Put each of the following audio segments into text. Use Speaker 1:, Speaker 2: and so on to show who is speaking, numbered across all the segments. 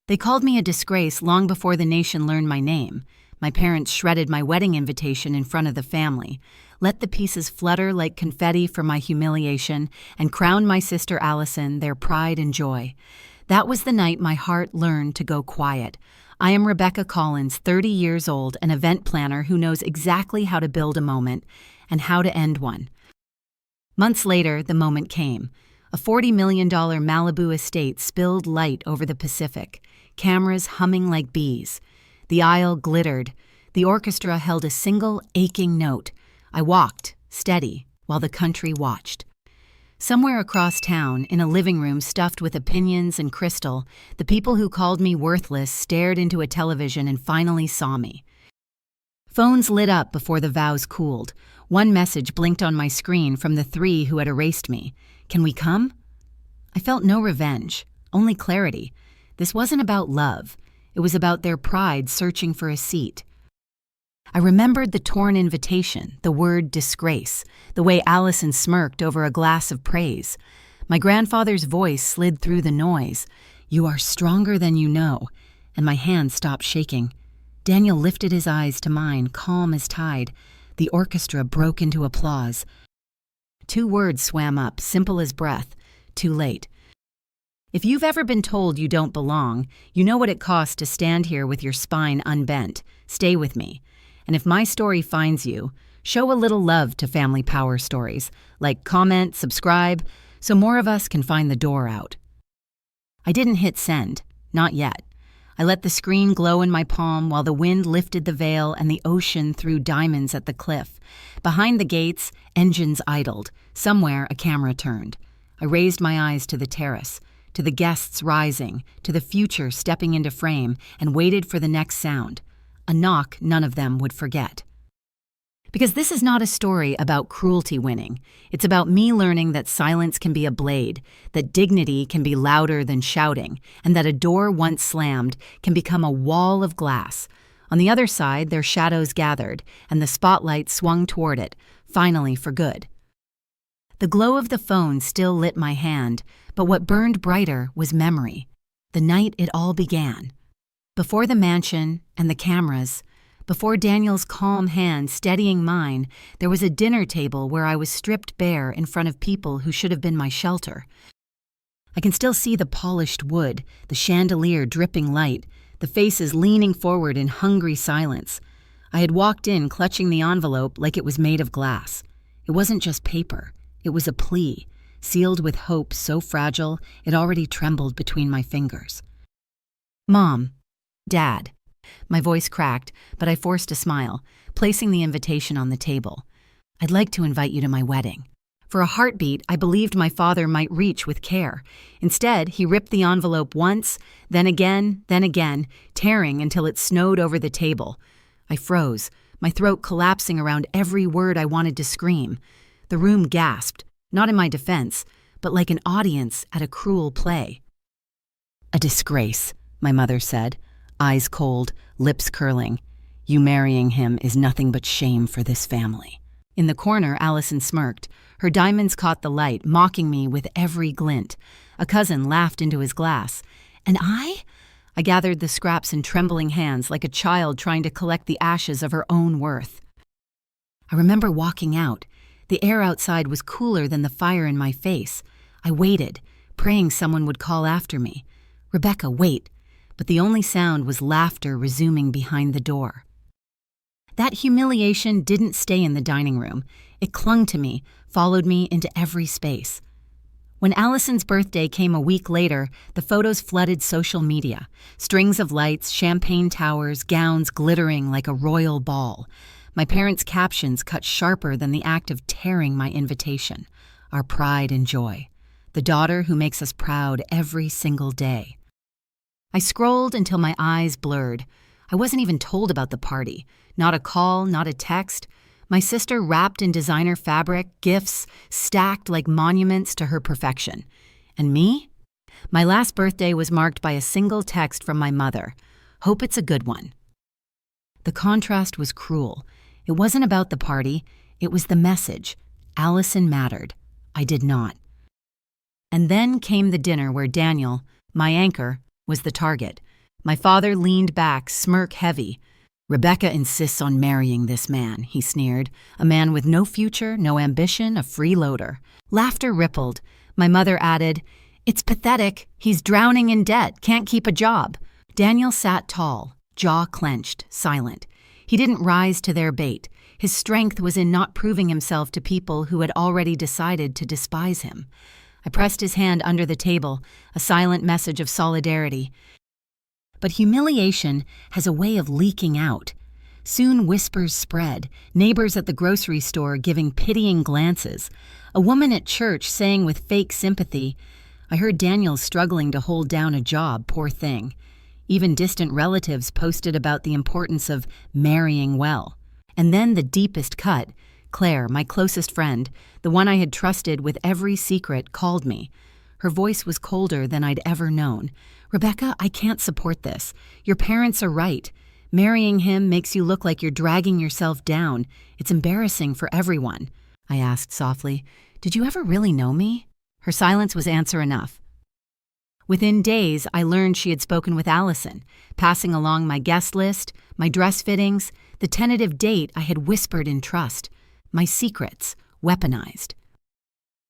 Speaker 1: They called me a disgrace long before the nation learned my name. My parents shredded my wedding invitation in front of the family, let the pieces flutter like confetti for my humiliation, and crowned my sister Allison their pride and joy. That was the night my heart learned to go quiet. I am Rebecca Collins, 30 years old, an event planner who knows exactly how to build a moment and how to end one. Months later, the moment came. A $40 million Malibu estate spilled light over the Pacific, cameras humming like bees. The aisle glittered. The orchestra held a single, aching note. I walked, steady, while the country watched. Somewhere across town, in a living room stuffed with opinions and crystal, the people who called me worthless stared into a television and finally saw me. Phones lit up before the vows cooled. One message blinked on my screen from the three who had erased me. "Can we come?" I felt no revenge, only clarity. This wasn't about love. It was about their pride searching for a seat. I remembered the torn invitation, the word disgrace, the way Allison smirked over a glass of praise. My grandfather's voice slid through the noise. "You are stronger than you know," and my hand stopped shaking. Daniel lifted his eyes to mine, calm as tide. The orchestra broke into applause. 2 words swam up, simple as breath. Too late. If you've ever been told you don't belong, you know what it costs to stand here with your spine unbent. Stay with me. And if my story finds you, show a little love to Family Power Stories. Like, comment, subscribe, so more of us can find the door out. I didn't hit send. Not yet. I let the screen glow in my palm while the wind lifted the veil and the ocean threw diamonds at the cliff. Behind the gates, engines idled. Somewhere, a camera turned. I raised my eyes to the terrace, to the guests rising, to the future stepping into frame, and waited for the next sound. A knock none of them would forget. Because this is not a story about cruelty winning. It's about me learning that silence can be a blade, that dignity can be louder than shouting, and that a door once slammed can become a wall of glass. On the other side, their shadows gathered, and the spotlight swung toward it, finally for good. The glow of the phone still lit my hand, but what burned brighter was memory. The night it all began. Before the mansion and the cameras, before Daniel's calm hand steadying mine, there was a dinner table where I was stripped bare in front of people who should have been my shelter. I can still see the polished wood, the chandelier dripping light, the faces leaning forward in hungry silence. I had walked in clutching the envelope like it was made of glass. It wasn't just paper. It was a plea, sealed with hope so fragile it already trembled between my fingers. "Mom, Dad." My voice cracked, but I forced a smile, placing the invitation on the table. "I'd like to invite you to my wedding." For a heartbeat, I believed my father might reach with care. Instead, he ripped the envelope once, then again, tearing until it snowed over the table. I froze, my throat collapsing around every word I wanted to scream. The room gasped, not in my defense, but like an audience at a cruel play. "A disgrace," my mother said, eyes cold, lips curling. "You marrying him is nothing but shame for this family." In the corner, Allison smirked. Her diamonds caught the light, mocking me with every glint. A cousin laughed into his glass. "And I?" I gathered the scraps in trembling hands like a child trying to collect the ashes of her own worth. I remember walking out. The air outside was cooler than the fire in my face. I waited, praying someone would call after me. "Rebecca, wait." But the only sound was laughter resuming behind the door. That humiliation didn't stay in the dining room. It clung to me, followed me into every space. When Allison's birthday came a week later, the photos flooded social media. Strings of lights, champagne towers, gowns glittering like a royal ball. My parents' captions cut sharper than the act of tearing my invitation. "Our pride and joy. The daughter who makes us proud every single day." I scrolled until my eyes blurred. I wasn't even told about the party. Not a call, not a text. My sister wrapped in designer fabric, gifts stacked like monuments to her perfection. And me? My last birthday was marked by a single text from my mother. "Hope it's a good one." The contrast was cruel. It wasn't about the party. It was the message. Allison mattered. I did not. And then came the dinner where Daniel, my anchor, was the target. My father leaned back, smirk heavy. "Rebecca insists on marrying this man," he sneered. "A man with no future, no ambition, a freeloader." Laughter rippled. My mother added, "It's pathetic. He's drowning in debt, can't keep a job." Daniel sat tall, jaw clenched, silent. He didn't rise to their bait. His strength was in not proving himself to people who had already decided to despise him. I pressed his hand under the table, a silent message of solidarity. But humiliation has a way of leaking out. Soon whispers spread, neighbors at the grocery store giving pitying glances, a woman at church saying with fake sympathy, "I heard Daniel's struggling to hold down a job, poor thing." Even distant relatives posted about the importance of marrying well. And then the deepest cut, Claire, my closest friend, the one I had trusted with every secret, called me. Her voice was colder than I'd ever known. "Rebecca, I can't support this. Your parents are right. Marrying him makes you look like you're dragging yourself down. It's embarrassing for everyone." I asked softly, "Did you ever really know me?" Her silence was answer enough. Within days, I learned she had spoken with Allison, passing along my guest list, my dress fittings, the tentative date I had whispered in trust, my secrets, weaponized.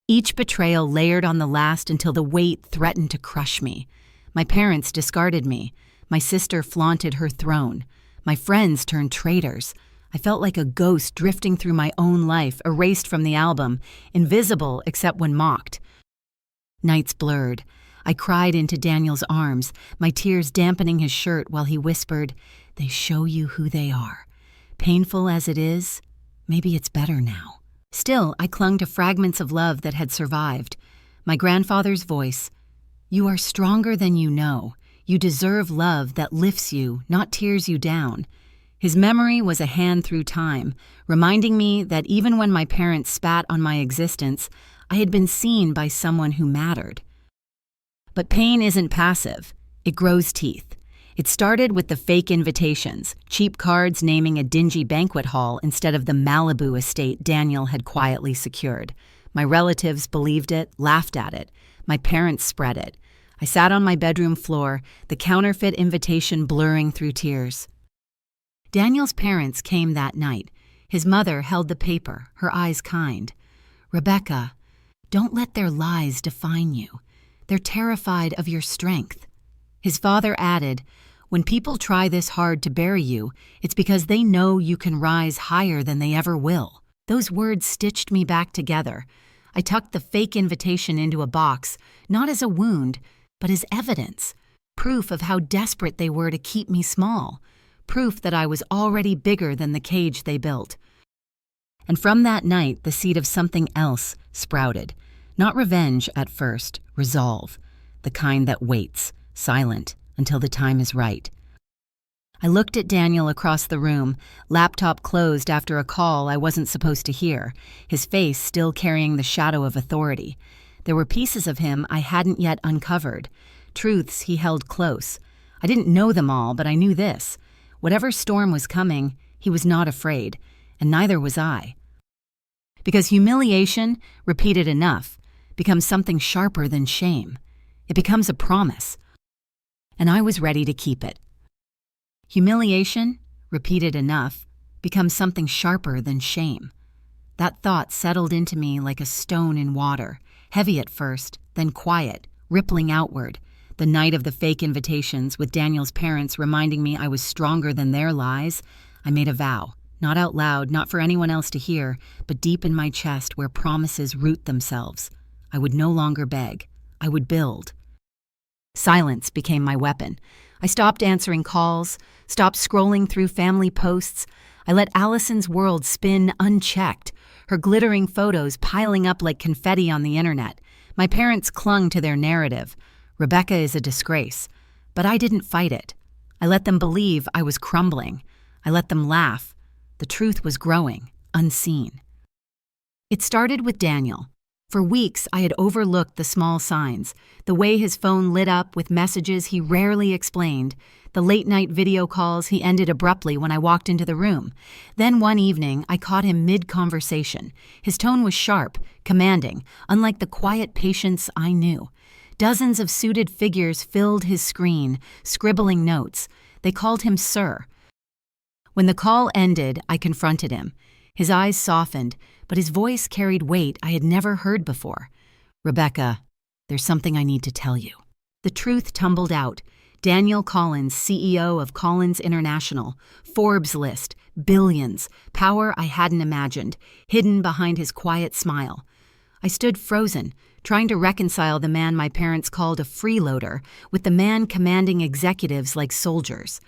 Speaker 1: Each betrayal layered on the last until the weight threatened to crush me. My parents discarded me. My sister flaunted her throne. My friends turned traitors. I felt like a ghost drifting through my own life, erased from the album, invisible except when mocked. Nights blurred. I cried into Daniel's arms, my tears dampening his shirt while he whispered, "They show you who they are. Painful as it is, maybe it's better now." Still, I clung to fragments of love that had survived. My grandfather's voice, "You are stronger than you know. You deserve love that lifts you, not tears you down." His memory was a hand through time, reminding me that even when my parents spat on my existence, I had been seen by someone who mattered. But pain isn't passive. It grows teeth. It started with the fake invitations, cheap cards naming a dingy banquet hall instead of the Malibu estate Daniel had quietly secured. My relatives believed it, laughed at it. My parents spread it. I sat on my bedroom floor, the counterfeit invitation blurring through tears. Daniel's parents came that night. His mother held the paper, her eyes kind. "Rebecca, don't let their lies define you. They're terrified of your strength." His father added, "When people try this hard to bury you, it's because they know you can rise higher than they ever will." Those words stitched me back together. I tucked the fake invitation into a box, not as a wound, but as evidence, proof of how desperate they were to keep me small, proof that I was already bigger than the cage they built. And from that night, the seed of something else sprouted. Not revenge at first, resolve, the kind that waits, silent, until the time is right. I looked at Daniel across the room, laptop closed after a call I wasn't supposed to hear, his face still carrying the shadow of authority. There were pieces of him I hadn't yet uncovered, truths he held close. I didn't know them all, but I knew this. Whatever storm was coming, he was not afraid, and neither was I. Because humiliation, repeated enough, becomes something sharper than shame. It becomes a promise. And I was ready to keep it. Humiliation, repeated enough, becomes something sharper than shame. That thought settled into me like a stone in water, heavy at first, then quiet, rippling outward. The night of the fake invitations, with Daniel's parents reminding me I was stronger than their lies, I made a vow, not out loud, not for anyone else to hear, but deep in my chest where promises root themselves. I would no longer beg. I would build. Silence became my weapon. I stopped answering calls, stopped scrolling through family posts. I let Allison's world spin unchecked, her glittering photos piling up like confetti on the internet. My parents clung to their narrative. Rebecca is a disgrace. But I didn't fight it. I let them believe I was crumbling. I let them laugh. The truth was growing, unseen. It started with Daniel. For weeks, I had overlooked the small signs, the way his phone lit up with messages he rarely explained, the late-night video calls he ended abruptly when I walked into the room. Then one evening, I caught him mid-conversation. His tone was sharp, commanding, unlike the quiet patience I knew. Dozens of suited figures filled his screen, scribbling notes. They called him Sir. When the call ended, I confronted him. His eyes softened, but his voice carried weight I had never heard before. "Rebecca, there's something I need to tell you." The truth tumbled out. Daniel Collins, CEO of Collins International, Forbes list, billions, power I hadn't imagined, hidden behind his quiet smile. I stood frozen, trying to reconcile the man my parents called a freeloader with the man commanding executives like soldiers.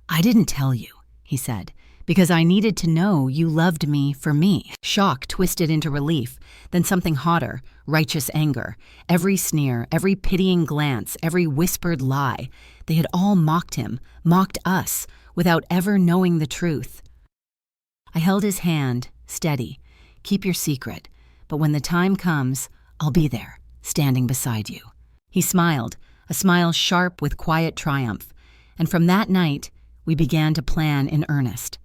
Speaker 1: "I didn't tell you," he said, "because I needed to know you loved me for me." Shock twisted into relief, then something hotter, righteous anger. Every sneer, every pitying glance, every whispered lie. They had all mocked him, mocked us, without ever knowing the truth. I held his hand, steady. "Keep your secret, but when the time comes, I'll be there, standing beside you." He smiled, a smile sharp with quiet triumph, and from that night, we began to plan in earnest.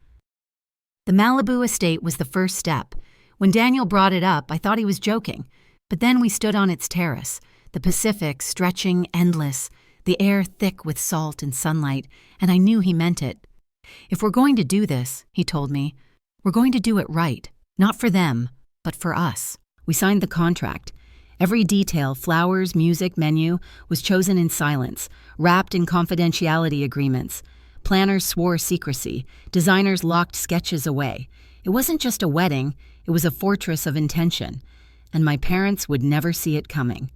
Speaker 1: The Malibu estate was the first step. When Daniel brought it up, I thought he was joking, but then we stood on its terrace, the Pacific stretching endless, the air thick with salt and sunlight, and I knew he meant it. "If we're going to do this," he told me, "we're going to do it right, not for them, but for us." We signed the contract. Every detail, flowers, music, menu, was chosen in silence, wrapped in confidentiality agreements. Planners swore secrecy. Designers locked sketches away. It wasn't just a wedding, it was a fortress of intention, and my parents would never see it coming.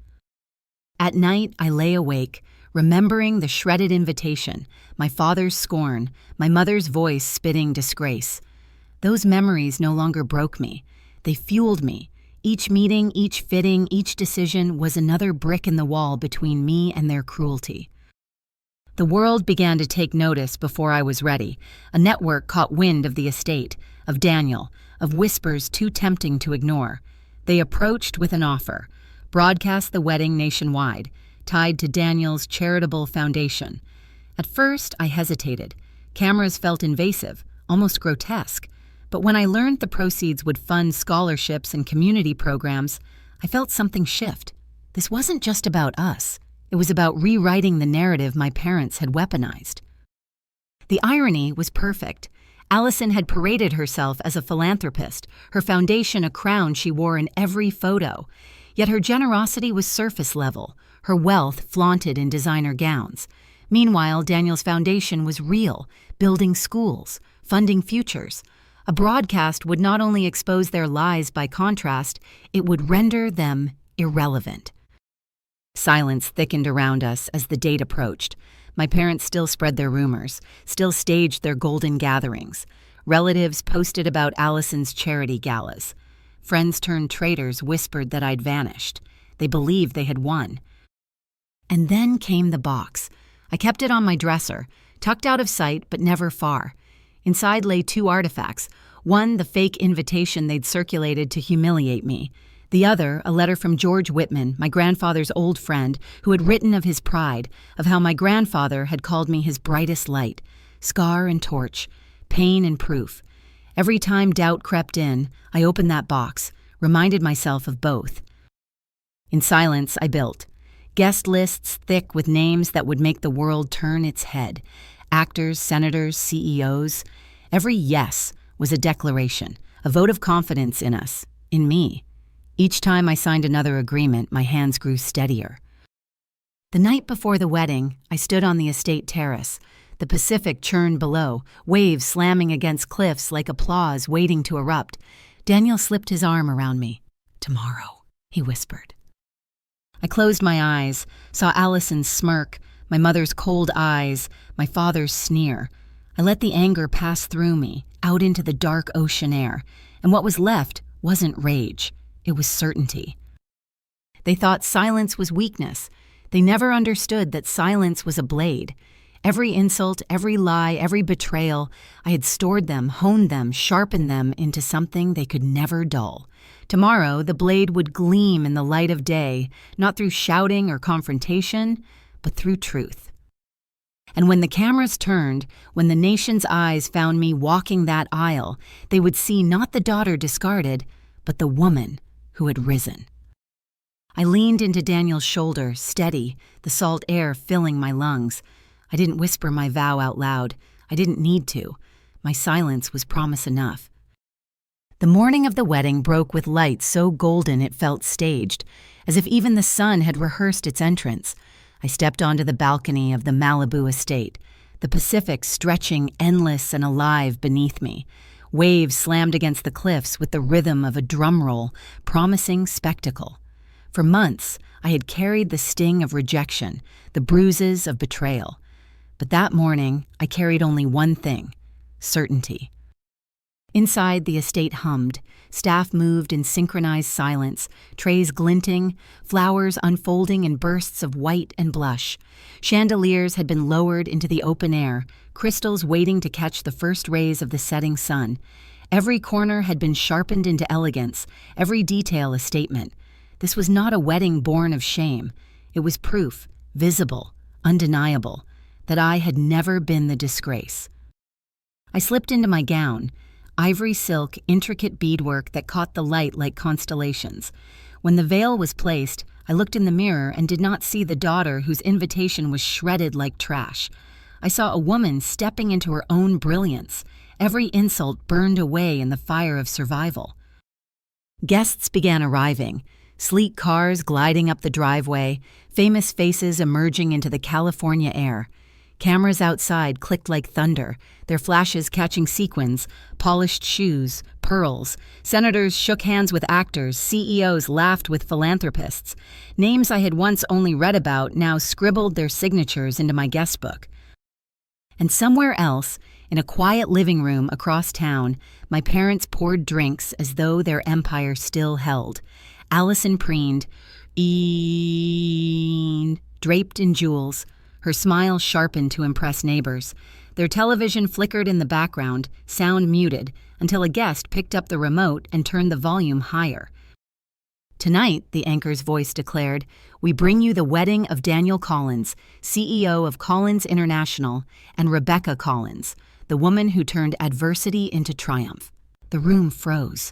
Speaker 1: At night, I lay awake, remembering the shredded invitation, my father's scorn, my mother's voice spitting disgrace. Those memories no longer broke me. They fueled me. Each meeting, each fitting, each decision was another brick in the wall between me and their cruelty. The world began to take notice before I was ready. A network caught wind of the estate, of Daniel, of whispers too tempting to ignore. They approached with an offer: broadcast the wedding nationwide, tied to Daniel's charitable foundation. At first, I hesitated. Cameras felt invasive, almost grotesque. But when I learned the proceeds would fund scholarships and community programs, I felt something shift. This wasn't just about us. It was about rewriting the narrative my parents had weaponized. The irony was perfect. Allison had paraded herself as a philanthropist, her foundation a crown she wore in every photo. Yet her generosity was surface level, her wealth flaunted in designer gowns. Meanwhile, Daniel's foundation was real, building schools, funding futures. A broadcast would not only expose their lies by contrast, it would render them irrelevant. Silence thickened around us as the date approached. My parents still spread their rumors, still staged their golden gatherings. Relatives posted about Allison's charity galas. Friends turned traitors whispered that I'd vanished. They believed they had won. And then came the box. I kept it on my dresser, tucked out of sight but never far. Inside lay two artifacts. One, the fake invitation they'd circulated to humiliate me. The other, a letter from George Whitman, my grandfather's old friend, who had written of his pride, of how my grandfather had called me his brightest light. Scar and torch, pain and proof. Every time doubt crept in, I opened that box, reminded myself of both. In silence, I built. Guest lists thick with names that would make the world turn its head. Actors, senators, CEOs. Every yes was a declaration, a vote of confidence in us, in me. Each time I signed another agreement, my hands grew steadier. The night before the wedding, I stood on the estate terrace. The Pacific churned below, waves slamming against cliffs like applause waiting to erupt. Daniel slipped his arm around me. "Tomorrow," he whispered. I closed my eyes, saw Allison's smirk, my mother's cold eyes, my father's sneer. I let the anger pass through me, out into the dark ocean air, and what was left wasn't rage. It was certainty. They thought silence was weakness. They never understood that silence was a blade. Every insult, every lie, every betrayal, I had stored them, honed them, sharpened them into something they could never dull. Tomorrow, the blade would gleam in the light of day, not through shouting or confrontation, but through truth. And when the cameras turned, when the nation's eyes found me walking that aisle, they would see not the daughter discarded, but the woman who had risen. I leaned into Daniel's shoulder, steady, the salt air filling my lungs. I didn't whisper my vow out loud. I didn't need to. My silence was promise enough. The morning of the wedding broke with light so golden it felt staged, as if even the sun had rehearsed its entrance. I stepped onto the balcony of the Malibu estate, the Pacific stretching endless and alive beneath me. Waves slammed against the cliffs with the rhythm of a drum roll, promising spectacle. For months, I had carried the sting of rejection, the bruises of betrayal. But that morning, I carried only one thing: certainty. Inside, the estate hummed. Staff moved in synchronized silence, trays glinting, flowers unfolding in bursts of white and blush. Chandeliers had been lowered into the open air, crystals waiting to catch the first rays of the setting sun. Every corner had been sharpened into elegance, every detail a statement. This was not a wedding born of shame. It was proof, visible, undeniable, that I had never been the disgrace. I slipped into my gown, ivory silk, intricate beadwork that caught the light like constellations. When the veil was placed, I looked in the mirror and did not see the daughter whose invitation was shredded like trash. I saw a woman stepping into her own brilliance, every insult burned away in the fire of survival. Guests began arriving, sleek cars gliding up the driveway, famous faces emerging into the California air. Cameras outside clicked like thunder, their flashes catching sequins, polished shoes, pearls. Senators shook hands with actors, CEOs laughed with philanthropists. Names I had once only read about now scribbled their signatures into my guest book. And somewhere else, in a quiet living room across town, my parents poured drinks as though their empire still held. Allison preened, draped in jewels, her smile sharpened to impress neighbors. Their television flickered in the background, sound muted, until a guest picked up the remote and turned the volume higher. "Tonight," the anchor's voice declared, "we bring you the wedding of Daniel Collins, CEO of Collins International, and Rebecca Collins, the woman who turned adversity into triumph." The room froze.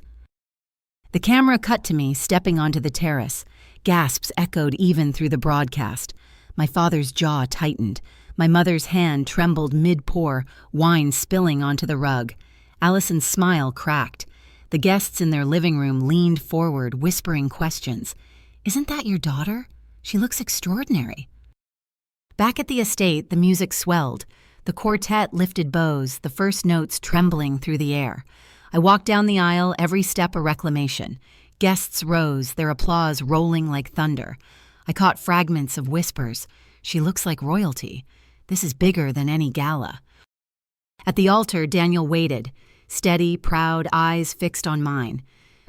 Speaker 1: The camera cut to me stepping onto the terrace. Gasps echoed even through the broadcast. My father's jaw tightened. My mother's hand trembled mid-pour, wine spilling onto the rug. Allison's smile cracked. The guests in their living room leaned forward, whispering questions. "Isn't that your daughter? She looks extraordinary." Back at the estate, the music swelled. The quartet lifted bows, the first notes trembling through the air. I walked down the aisle, every step a reclamation. Guests rose, their applause rolling like thunder. I caught fragments of whispers. "She looks like royalty. This is bigger than any gala." At the altar, Daniel waited, steady, proud, eyes fixed on mine.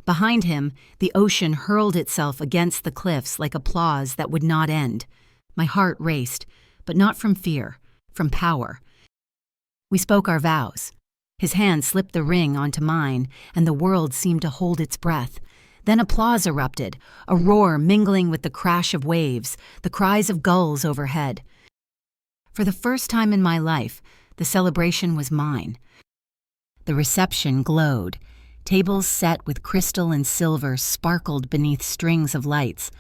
Speaker 1: Behind him, the ocean hurled itself against the cliffs like applause that would not end. My heart raced, but not from fear, from power. We spoke our vows. His hand slipped the ring onto mine, and the world seemed to hold its breath. Then applause erupted, a roar mingling with the crash of waves, the cries of gulls overhead. For the first time in my life, the celebration was mine. The reception glowed. Tables set with crystal and silver sparkled beneath strings of lights.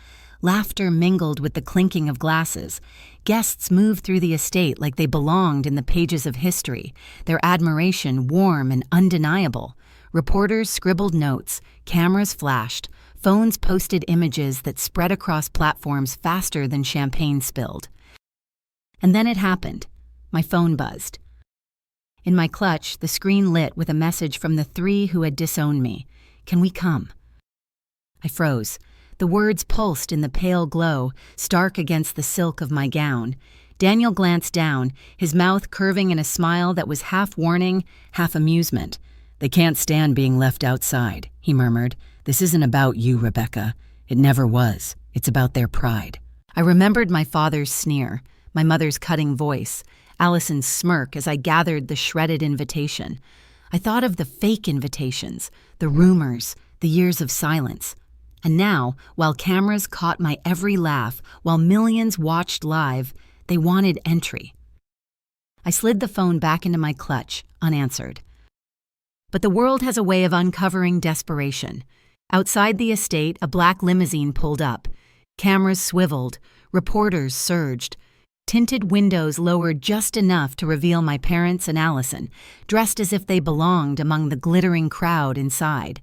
Speaker 1: Laughter mingled with the clinking of glasses. Guests moved through the estate like they belonged in the pages of history, their admiration warm and undeniable. Reporters scribbled notes, cameras flashed, phones posted images that spread across platforms faster than champagne spilled. And then it happened. My phone buzzed. In my clutch, the screen lit with a message from the three who had disowned me. "Can we come?" I froze. The words pulsed in the pale glow, stark against the silk of my gown. Daniel glanced down, his mouth curving in a smile that was half warning, half amusement. "They can't stand being left outside," he murmured. "This isn't about you, Rebecca. It never was. It's about their pride." I remembered my father's sneer, my mother's cutting voice, Allison's smirk as I gathered the shredded invitation. I thought of the fake invitations, the rumors, the years of silence. And now, while cameras caught my every laugh, while millions watched live, they wanted entry. I slid the phone back into my clutch, unanswered. But the world has a way of uncovering desperation. Outside the estate, a black limousine pulled up. Cameras swiveled, reporters surged. Tinted windows lowered just enough to reveal my parents and Allison, dressed as if they belonged among the glittering crowd inside.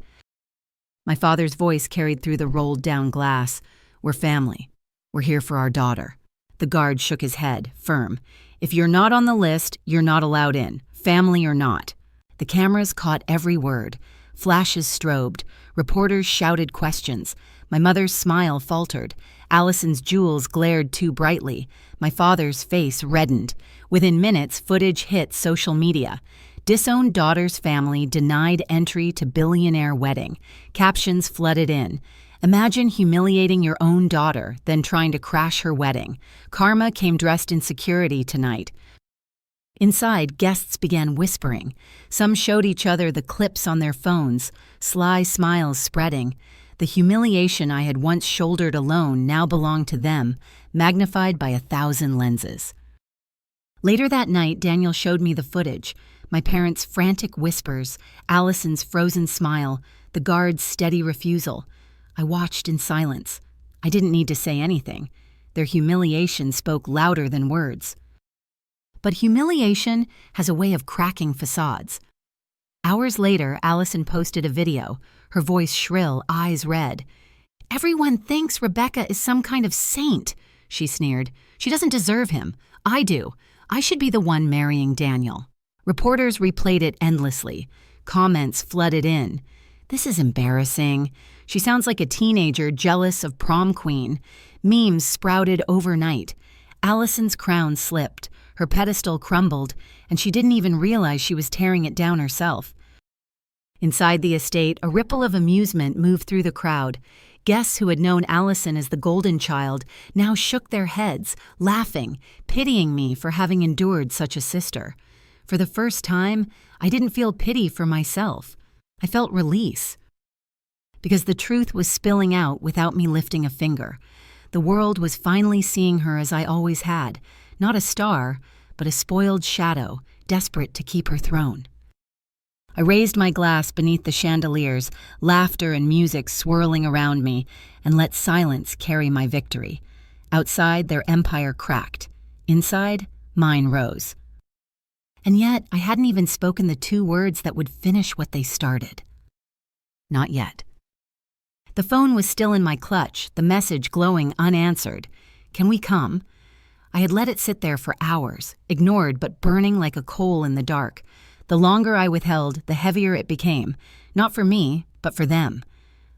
Speaker 1: My father's voice carried through the rolled-down glass. "We're family. We're here for our daughter." The guard shook his head, firm. "If you're not on the list, you're not allowed in, family or not." The cameras caught every word. Flashes strobed. Reporters shouted questions. My mother's smile faltered. Allison's jewels glared too brightly. My father's face reddened. Within minutes, footage hit social media. "Disowned daughter's family denied entry to billionaire wedding." Captions flooded in. "Imagine humiliating your own daughter, then trying to crash her wedding. Karma came dressed in security tonight." Inside, guests began whispering. Some showed each other the clips on their phones, sly smiles spreading. The humiliation I had once shouldered alone now belonged to them, magnified by 1,000 lenses. Later that night, Daniel showed me the footage. My parents' frantic whispers, Allison's frozen smile, the guard's steady refusal. I watched in silence. I didn't need to say anything. Their humiliation spoke louder than words. But humiliation has a way of cracking facades. Hours later, Allison posted a video, her voice shrill, eyes red. "Everyone thinks Rebecca is some kind of saint," she sneered. "She doesn't deserve him. I do. I should be the one marrying Daniel." Reporters replayed it endlessly. Comments flooded in. "This is embarrassing. She sounds like a teenager jealous of prom queen." Memes sprouted overnight. Allison's crown slipped, her pedestal crumbled, and she didn't even realize she was tearing it down herself. Inside the estate, a ripple of amusement moved through the crowd. Guests who had known Allison as the golden child now shook their heads, laughing, pitying me for having endured such a sister. For the first time, I didn't feel pity for myself. I felt release. Because the truth was spilling out without me lifting a finger. The world was finally seeing her as I always had, not a star, but a spoiled shadow, desperate to keep her throne. I raised my glass beneath the chandeliers, laughter and music swirling around me, and let silence carry my victory. Outside, their empire cracked. Inside, mine rose. And yet, I hadn't even spoken the 2 words that would finish what they started. Not yet. The phone was still in my clutch, the message glowing unanswered. "Can we come?" I had let it sit there for hours, ignored but burning like a coal in the dark. The longer I withheld, the heavier it became, not for me, but for them.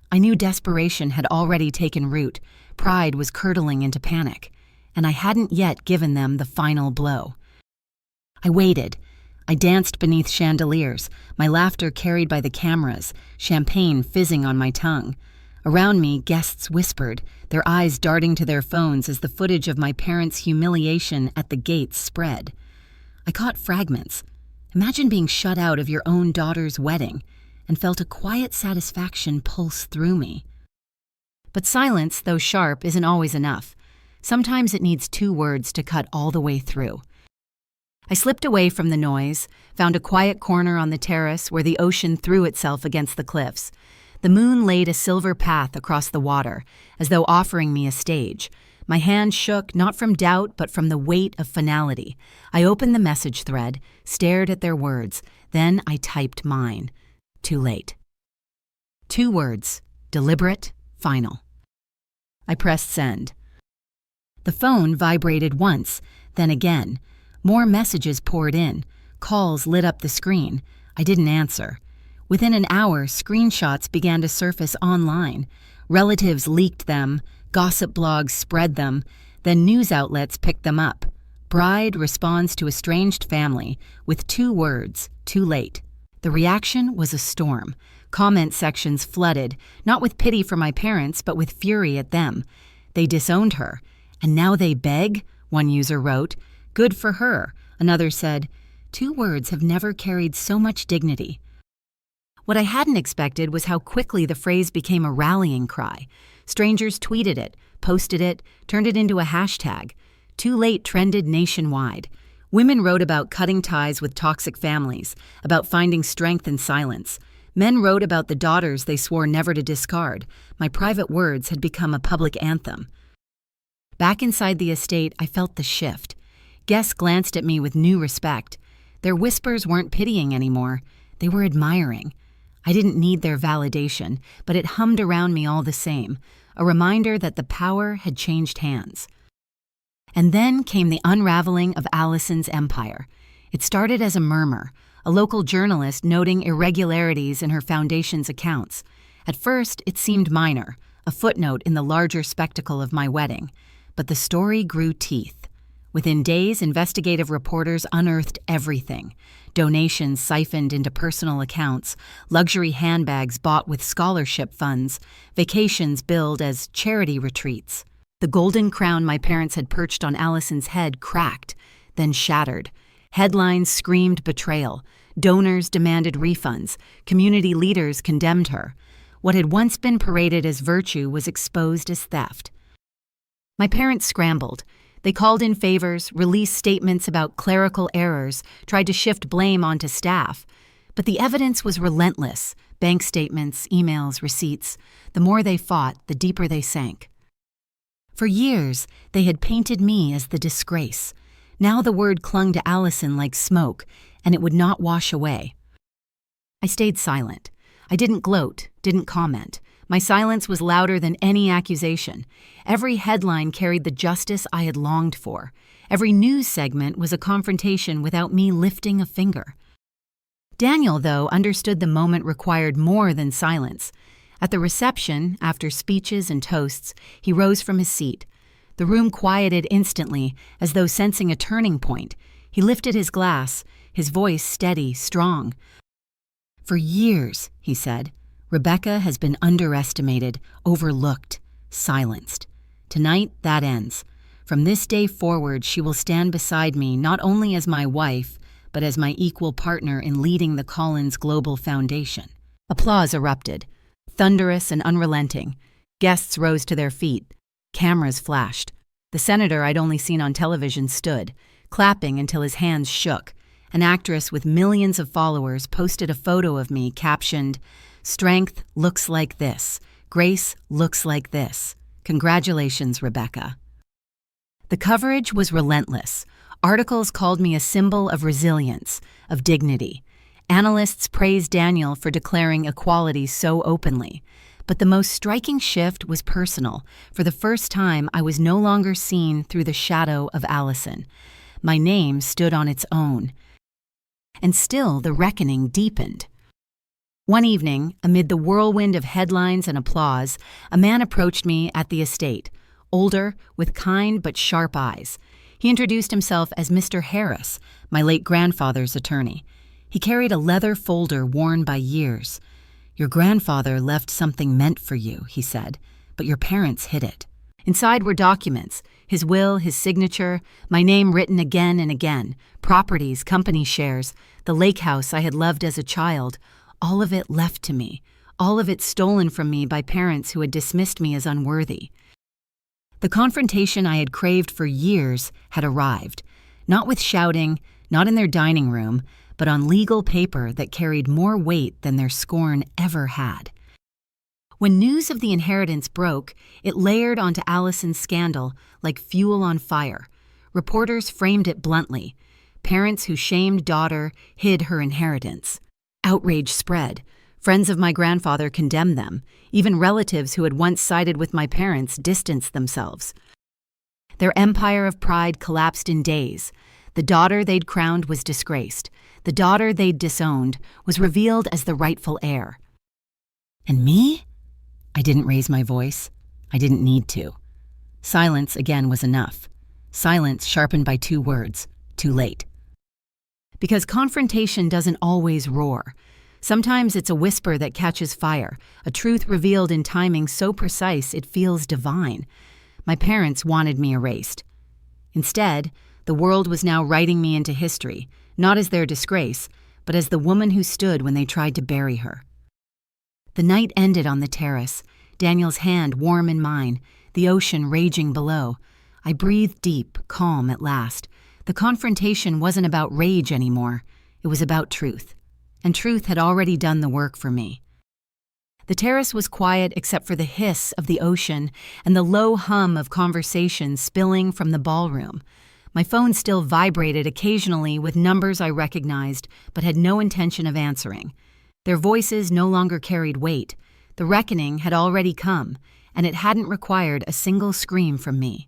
Speaker 1: I knew desperation had already taken root, pride was curdling into panic, and I hadn't yet given them the final blow. I waited. I danced beneath chandeliers, my laughter carried by the cameras, champagne fizzing on my tongue. Around me, guests whispered, their eyes darting to their phones as the footage of my parents' humiliation at the gates spread. I caught fragments. Imagine being shut out of your own daughter's wedding, and felt a quiet satisfaction pulse through me. But silence, though sharp, isn't always enough. Sometimes it needs 2 words to cut all the way through. I slipped away from the noise, found a quiet corner on the terrace where the ocean threw itself against the cliffs. The moon laid a silver path across the water, as though offering me a stage. My hand shook, not from doubt, but from the weight of finality. I opened the message thread, stared at their words, then I typed mine. Too late. 2 words, deliberate, final. I pressed send. The phone vibrated once, then again. More messages poured in. Calls lit up the screen. I didn't answer. Within an hour, screenshots began to surface online. Relatives leaked them, gossip blogs spread them, then news outlets picked them up. Bride responds to estranged family with 2 words, too late. The reaction was a storm. Comment sections flooded, not with pity for my parents, but with fury at them. They disowned her. And now they beg, one user wrote. Good for her, another said. 2 words have never carried so much dignity. What I hadn't expected was how quickly the phrase became a rallying cry. Strangers tweeted it, posted it, turned it into a hashtag. Too late trended nationwide. Women wrote about cutting ties with toxic families, about finding strength in silence. Men wrote about the daughters they swore never to discard. My private words had become a public anthem. Back inside the estate, I felt the shift. Guests glanced at me with new respect. Their whispers weren't pitying anymore. They were admiring. I didn't need their validation, but it hummed around me all the same, a reminder that the power had changed hands. And then came the unraveling of Allison's empire. It started as a murmur, a local journalist noting irregularities in her foundation's accounts. At first, it seemed minor, a footnote in the larger spectacle of my wedding. But the story grew teeth. Within days, investigative reporters unearthed everything. Donations siphoned into personal accounts, luxury handbags bought with scholarship funds, vacations billed as charity retreats. The golden crown my parents had perched on Allison's head cracked, then shattered. Headlines screamed betrayal. Donors demanded refunds. Community leaders condemned her. What had once been paraded as virtue was exposed as theft. My parents scrambled. They called in favors, released statements about clerical errors, tried to shift blame onto staff. But the evidence was relentless. Bank statements, emails, receipts. The more they fought, the deeper they sank. For years, they had painted me as the disgrace. Now the word clung to Allison like smoke, and it would not wash away. I stayed silent. I didn't gloat, didn't comment. My silence was louder than any accusation. Every headline carried the justice I had longed for. Every news segment was a confrontation without me lifting a finger. Daniel, though, understood the moment required more than silence. At the reception, after speeches and toasts, he rose from his seat. The room quieted instantly, as though sensing a turning point. He lifted his glass, his voice steady, strong. "For years," he said, "Rebecca has been underestimated, overlooked, silenced. Tonight, that ends. From this day forward, she will stand beside me not only as my wife, but as my equal partner in leading the Collins Global Foundation." Applause erupted, thunderous and unrelenting. Guests rose to their feet. Cameras flashed. The senator I'd only seen on television stood, clapping until his hands shook. An actress with millions of followers posted a photo of me captioned, "Strength looks like this. Grace looks like this. Congratulations, Rebecca." The coverage was relentless. Articles called me a symbol of resilience, of dignity. Analysts praised Daniel for declaring equality so openly. But the most striking shift was personal. For the first time, I was no longer seen through the shadow of Allison. My name stood on its own. And still, the reckoning deepened. One evening, amid the whirlwind of headlines and applause, a man approached me at the estate, older, with kind but sharp eyes. He introduced himself as Mr. Harris, my late grandfather's attorney. He carried a leather folder worn by years. "Your grandfather left something meant for you," he said, "but your parents hid it." Inside were documents, his will, his signature, my name written again and again, properties, company shares, the lake house I had loved as a child, all of it left to me, all of it stolen from me by parents who had dismissed me as unworthy. The confrontation I had craved for years had arrived, not with shouting, not in their dining room, but on legal paper that carried more weight than their scorn ever had. When news of the inheritance broke, it layered onto Allison's scandal like fuel on fire. Reporters framed it bluntly. Parents who shamed daughter hid her inheritance. Outrage spread. Friends of my grandfather condemned them. Even relatives who had once sided with my parents distanced themselves. Their empire of pride collapsed in days. The daughter they'd crowned was disgraced. The daughter they'd disowned was revealed as the rightful heir. And me? I didn't raise my voice. I didn't need to. Silence again was enough. Silence sharpened by 2 words: too late. Because confrontation doesn't always roar. Sometimes it's a whisper that catches fire, a truth revealed in timing so precise it feels divine. My parents wanted me erased. Instead, the world was now writing me into history, not as their disgrace, but as the woman who stood when they tried to bury her. The night ended on the terrace, Daniel's hand warm in mine, the ocean raging below. I breathed deep, calm at last. The confrontation wasn't about rage anymore. It was about truth. And truth had already done the work for me. The terrace was quiet except for the hiss of the ocean and the low hum of conversation spilling from the ballroom. My phone still vibrated occasionally with numbers I recognized but had no intention of answering. Their voices no longer carried weight. The reckoning had already come, and it hadn't required a single scream from me.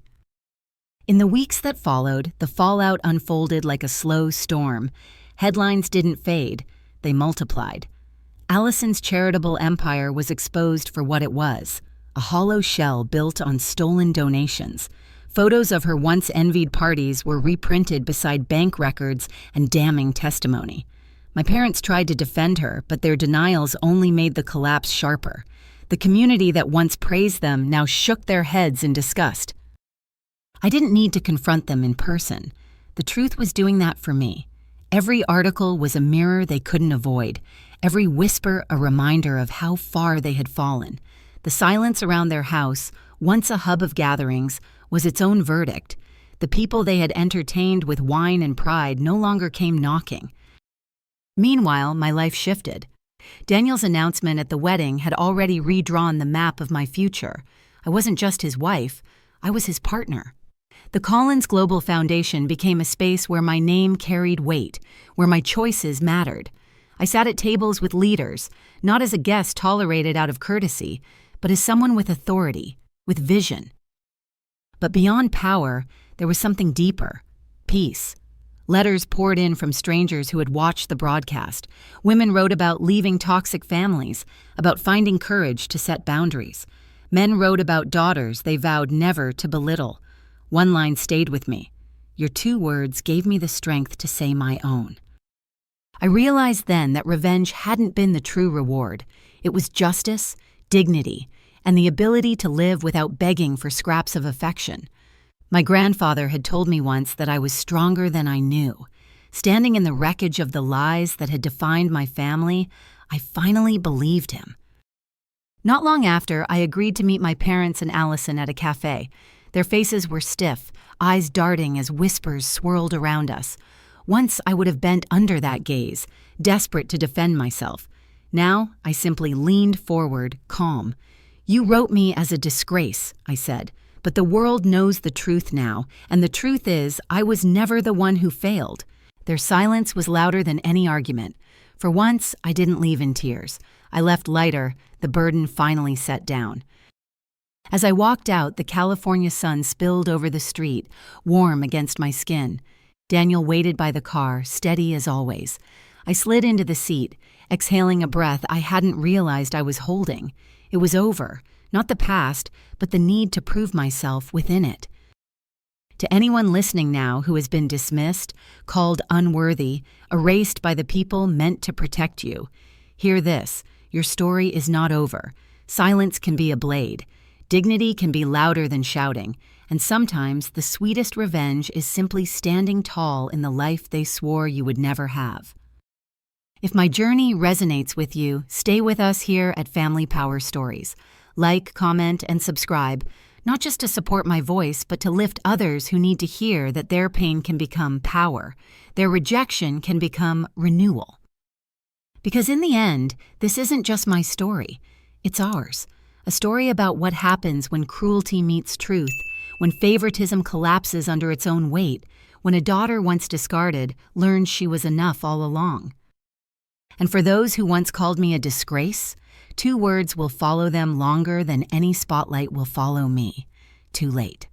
Speaker 1: In the weeks that followed, the fallout unfolded like a slow storm. Headlines didn't fade, they multiplied. Allison's charitable empire was exposed for what it was, a hollow shell built on stolen donations. Photos of her once-envied parties were reprinted beside bank records and damning testimony. My parents tried to defend her, but their denials only made the collapse sharper. The community that once praised them now shook their heads in disgust. I didn't need to confront them in person. The truth was doing that for me. Every article was a mirror they couldn't avoid, every whisper a reminder of how far they had fallen. The silence around their house, once a hub of gatherings, was its own verdict. The people they had entertained with wine and pride no longer came knocking. Meanwhile, my life shifted. Daniel's announcement at the wedding had already redrawn the map of my future. I wasn't just his wife, I was his partner. The Collins Global Foundation became a space where my name carried weight, where my choices mattered. I sat at tables with leaders, not as a guest tolerated out of courtesy, but as someone with authority, with vision. But beyond power, there was something deeper: peace. Letters poured in from strangers who had watched the broadcast. Women wrote about leaving toxic families, about finding courage to set boundaries. Men wrote about daughters they vowed never to belittle. One line stayed with me. Your 2 words gave me the strength to say my own. I realized then that revenge hadn't been the true reward. It was justice, dignity, and the ability to live without begging for scraps of affection. My grandfather had told me once that I was stronger than I knew. Standing in the wreckage of the lies that had defined my family, I finally believed him. Not long after, I agreed to meet my parents and Allison at a cafe. Their faces were stiff, eyes darting as whispers swirled around us. Once I would have bent under that gaze, desperate to defend myself. Now I simply leaned forward, calm. You wrote me as a disgrace, I said, but the world knows the truth now, and the truth is I was never the one who failed. Their silence was louder than any argument. For once, I didn't leave in tears. I left lighter, the burden finally set down. As I walked out, the California sun spilled over the street, warm against my skin. Daniel waited by the car, steady as always. I slid into the seat, exhaling a breath I hadn't realized I was holding. It was over, not the past, but the need to prove myself within it. To anyone listening now who has been dismissed, called unworthy, erased by the people meant to protect you, hear this: your story is not over. Silence can be a blade. Dignity can be louder than shouting, and sometimes the sweetest revenge is simply standing tall in the life they swore you would never have. If my journey resonates with you, stay with us here at Family Power Stories. Like, comment, and subscribe, not just to support my voice, but to lift others who need to hear that their pain can become power, their rejection can become renewal. Because in the end, this isn't just my story, it's ours. A story about what happens when cruelty meets truth, when favoritism collapses under its own weight, when a daughter once discarded learns she was enough all along. And for those who once called me a disgrace, 2 words will follow them longer than any spotlight will follow me: too late.